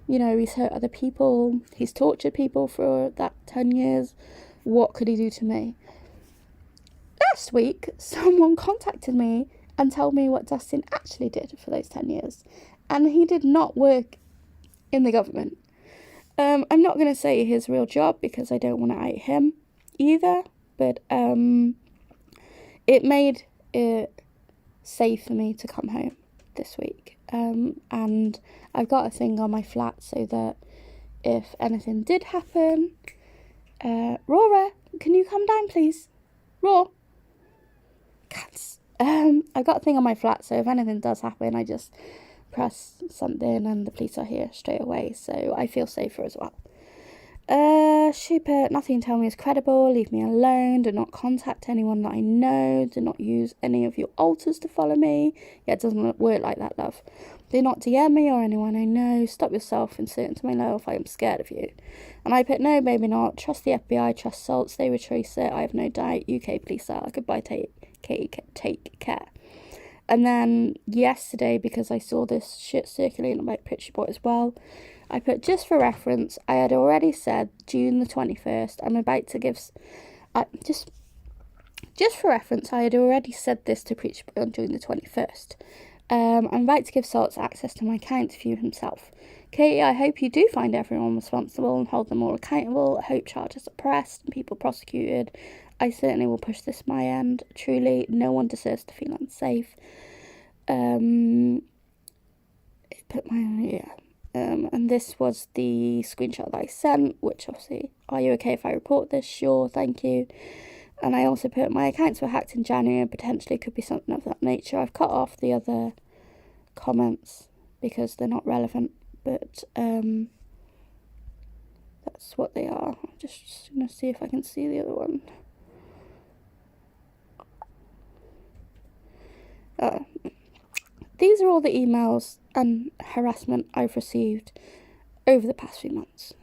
he's hurt other people. He's tortured people for that 10 years. What could he do to me? Last week, someone contacted me and told me what Dustin actually did for those 10 years. And he did not work in the government. I'm not going to say his real job because I don't want to out him either. But it made it safe for me to come home this week. And I've got a thing on my flat so that if anything did happen... Rora, can you come down, please? Raw. Cats. I've got a thing on my flat, so if anything does happen, I just press something and the police are here straight away, so I feel safer as well. She put, nothing you tell me is credible, leave me alone, do not contact anyone that I know, do not use any of your alters to follow me. Yeah, it doesn't work like that, love. Do not DM me or anyone I know, stop yourself inserting to my life, I am scared of you. And I put, no, maybe not, trust the FBI, trust salts, they will trace it, I have no doubt, UK police are, goodbye, take care. And then yesterday, because I saw this shit circulating about Picture Boy as well, I put, just for reference, I had already said June the 21st, I'm about to give, just for reference, I had already said this to Preacher Boy on June the 21st. I'm about to give Salts access to my account to view himself. Katie, I hope you do find everyone responsible and hold them all accountable. I hope charges are pressed and people prosecuted. I certainly will push this my end. Truly, no one deserves to feel unsafe. And this was the screenshot that I sent, which obviously, are you okay if I report this? Sure, thank you. And I also put, my accounts were hacked in January and potentially could be something of that nature. I've cut off the other comments because they're not relevant, but that's what they are. I'm just going to see if I can see the other one. These are all the emails and harassment I've received over the past few months.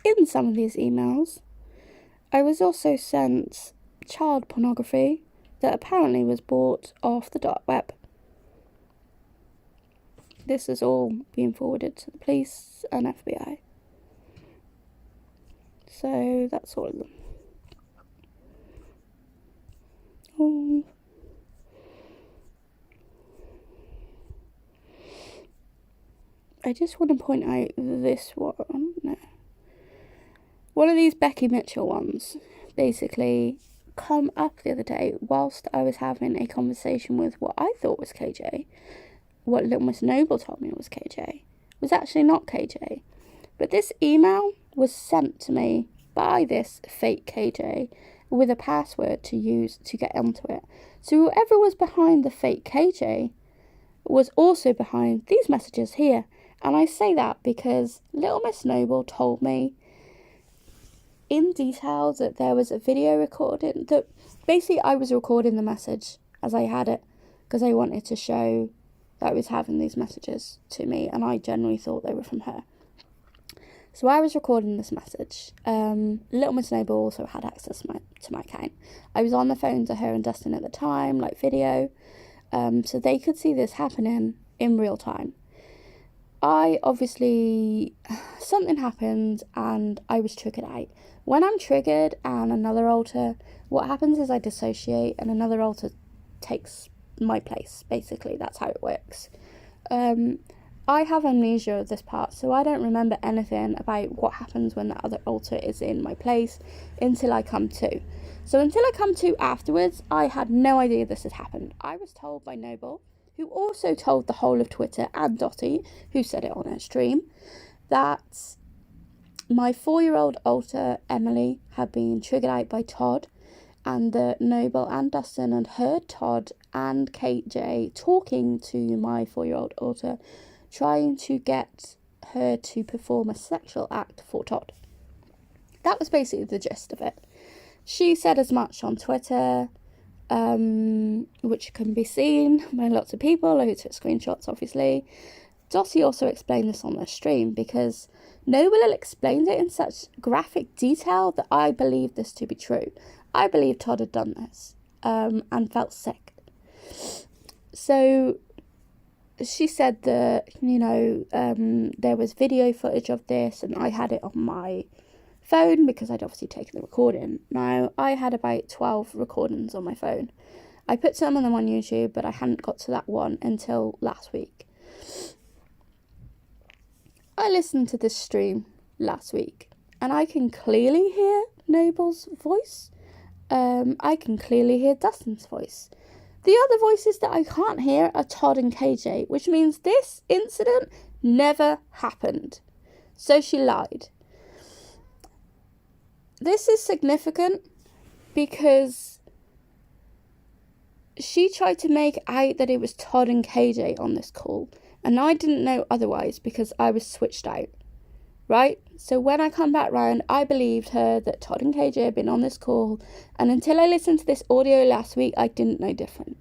In some of these emails, I was also sent child pornography that apparently was bought off the dark web. This is all being forwarded to the police and FBI. So that's all of them. Oh. I just want to point out this one. No. One of these Becky Mitchell ones basically come up the other day whilst I was having a conversation with what I thought was KJ. What Little Miss Noble told me was KJ was actually not KJ. But this email was sent to me by this fake KJ with a password to use to get onto it. So whoever was behind the fake KJ was also behind these messages here. And I say that because Little Miss Noble told me in detail that there was a video recording, that basically I was recording the message as I had it because I wanted to show that I was having these messages to me, and I generally thought they were from her. So I was recording this message. Little Miss Noble also had access to my account. I was on the phone to her and Dustin at the time, like video, so they could see this happening in real time. I obviously, something happened and I was triggered out. When I'm triggered and another alter, what happens is I dissociate and another alter takes my place. Basically, that's how it works. I have amnesia of this part, so I don't remember anything about what happens when the other alter is in my place until I come to. So until I come to afterwards, I had no idea this had happened. I was told by Noble, who also told the whole of Twitter, and Dottie, who said it on her stream, that my 4-year-old alter, Emily, had been triggered out by Todd, and that Noble and Dustin had heard Todd and Kate J talking to my 4-year-old alter, trying to get her to perform a sexual act for Todd. That was basically the gist of it. She said as much on Twitter, which can be seen by lots of people who took screenshots, obviously. Dottie also explained this on their stream because Noble explained it in such graphic detail that I believe this to be true. I believe Todd had done this and felt sick. So she said that, there was video footage of this and I had it on my phone because I'd obviously taken the recording. Now, I had about 12 recordings on my phone. I put some of them on YouTube, but I hadn't got to that one until last week. I listened to this stream last week and I can clearly hear Noble's voice. I can clearly hear Dustin's voice. The other voices that I can't hear are Todd and KJ, which means this incident never happened. So she lied. This is significant because she tried to make out that it was Todd and KJ on this call, and I didn't know otherwise because I was switched out, right? So when I come back round, I believed her that Todd and KJ had been on this call, and until I listened to this audio last week, I didn't know different.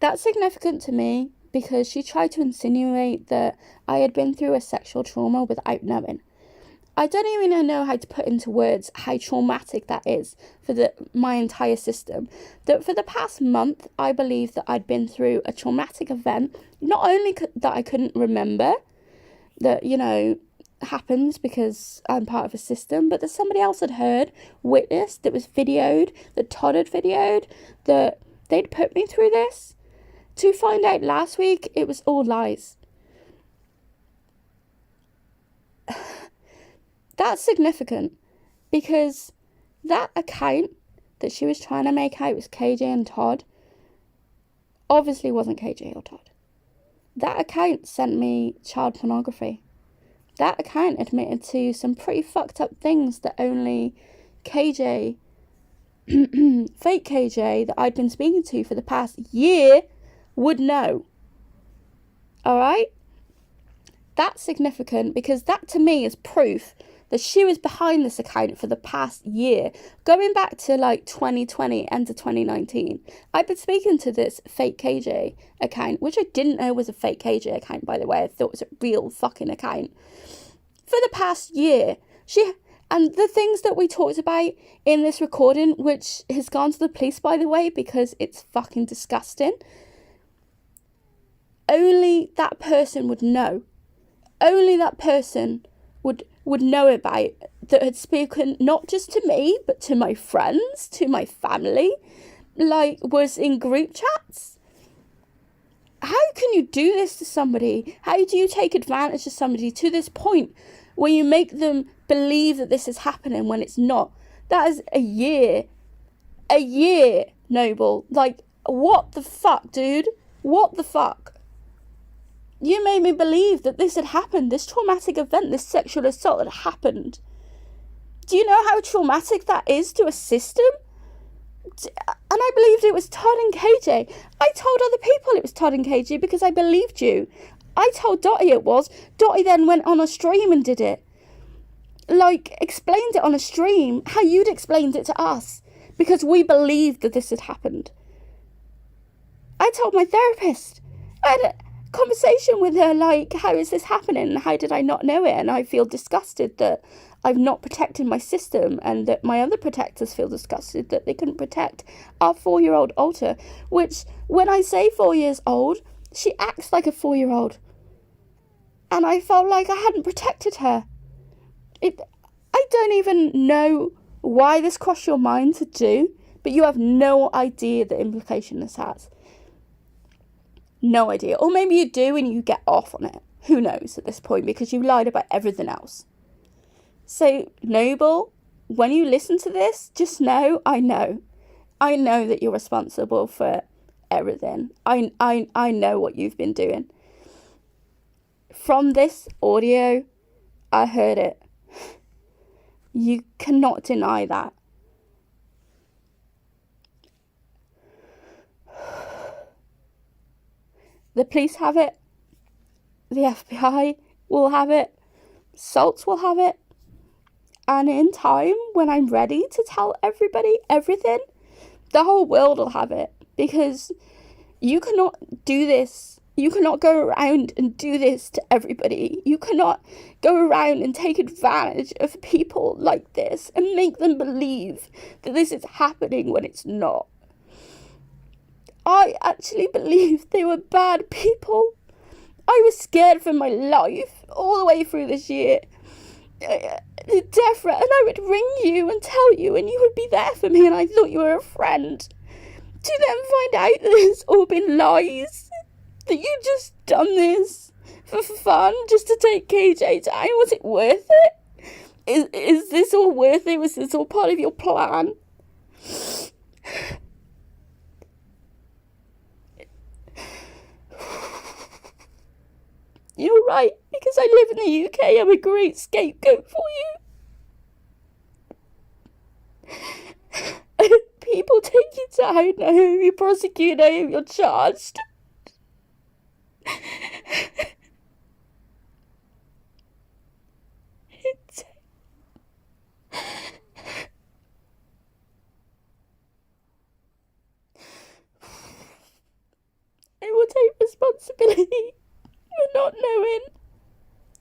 That's significant to me because she tried to insinuate that I had been through a sexual trauma without knowing. I don't even know how to put into words how traumatic that is for my entire system. That for the past month, I believe that I'd been through a traumatic event, not only that I couldn't remember, that, you know, happens because I'm part of a system, but that somebody else had heard, witnessed, that was videoed, that Todd had videoed, that they'd put me through this, to find out last week it was all lies. That's significant because that account that she was trying to make out was KJ and Todd obviously wasn't KJ or Todd. That account sent me child pornography. That account admitted to some pretty fucked up things that only KJ, fake KJ, that I'd been speaking to for the past year would know. Alright? That's significant because that to me is proof that she was behind this account for the past year, going back to like 2020 and to 2019. I've been speaking to this fake KJ account, which I didn't know was a fake KJ account, by the way. I thought it was a real fucking account. For the past year, and the things that we talked about in this recording, which has gone to the police, by the way, because it's fucking disgusting. Only that person would know. Only that person would know about, that had spoken not just to me, but to my friends, to my family, like was in group chats. How can you do this to somebody? How do you take advantage of somebody to this point where you make them believe that this is happening when it's not? That is a year, Noble. Like, what the fuck, dude? What the fuck? You made me believe that this had happened, this traumatic event, this sexual assault had happened. Do you know how traumatic that is to a system? And I believed it was Todd and KJ. I told other people it was Todd and KJ because I believed you. I told Dottie it was. Dottie then went on a stream and did it. Like, explained it on a stream, how you'd explained it to us. Because we believed that this had happened. I told my therapist. I had a conversation with her, like, how is this happening? How did I not know it? And I feel disgusted that I've not protected my system, and that my other protectors feel disgusted that they couldn't protect our 4-year-old Alta, which, when I say 4 years old, she acts like a 4-year-old. And I felt like I hadn't protected her. I don't even know why this crossed your mind to do, but you have no idea the implication this has. No idea. Or maybe you do and you get off on it. Who knows at this point, because you lied about everything else. So, Noble, when you listen to this, just know, I know that you're responsible for everything. I know what you've been doing. From this audio, I heard it. You cannot deny that. The police have it. The FBI will have it. Salts will have it. And in time, when I'm ready to tell everybody everything, the whole world will have it. Because you cannot do this. You cannot go around and do this to everybody. You cannot go around and take advantage of people like this and make them believe that this is happening when it's not. I actually believed they were bad people. I was scared for my life all the way through this year. The death threat, and I would ring you and tell you, and you would be there for me, and I thought you were a friend. To then find out that it's all been lies, that you just done this for fun, just to take KJ down. Was it worth it? Is this all worth it? Was this all part of your plan? You're right, because I live in the UK, I'm a great scapegoat for you. People take you down. I hope you're prosecuted. I hope you're charged. I will take responsibility for not knowing.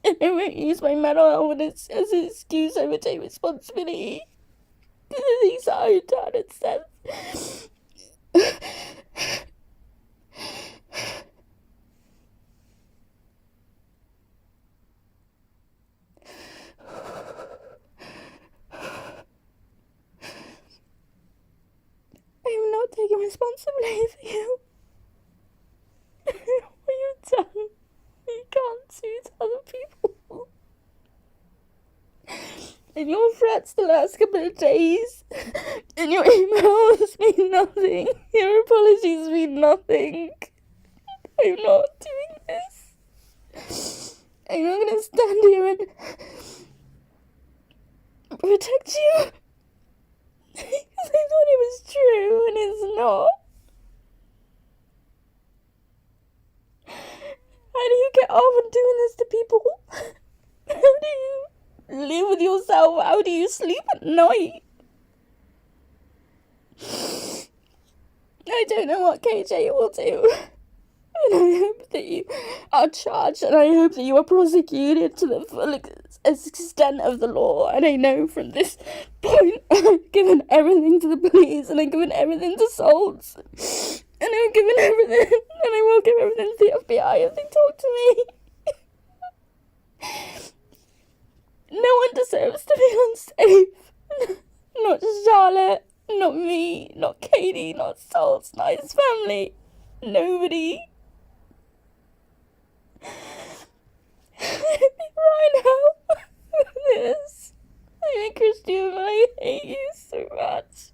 And I won't use my mental health as an excuse. I will take responsibility for the things that I've done and said. I am not taking responsibility for you. What you've done, you can't sue other people. And your threats the last couple of days, and your emails mean nothing. Your apologies mean nothing. I'm not doing this. I'm not going to stand here and protect you. Because I thought it was true, and it's not. How do you get off on doing this to people? How do you live with yourself? How do you sleep at night? I don't know what KJ will do. And I hope that you are charged, and I hope that you are prosecuted to the full extent of the law. And I know from this point, I've given everything to the police, and I've given everything to Salts. And I've given everything, and I will give everything to the FBI if they talk to me. No one deserves to be unsafe. Not Charlotte, not me, not Katie, not Salts, not his family. Nobody. Right now, this. I'm a Christian, but I hate you so much.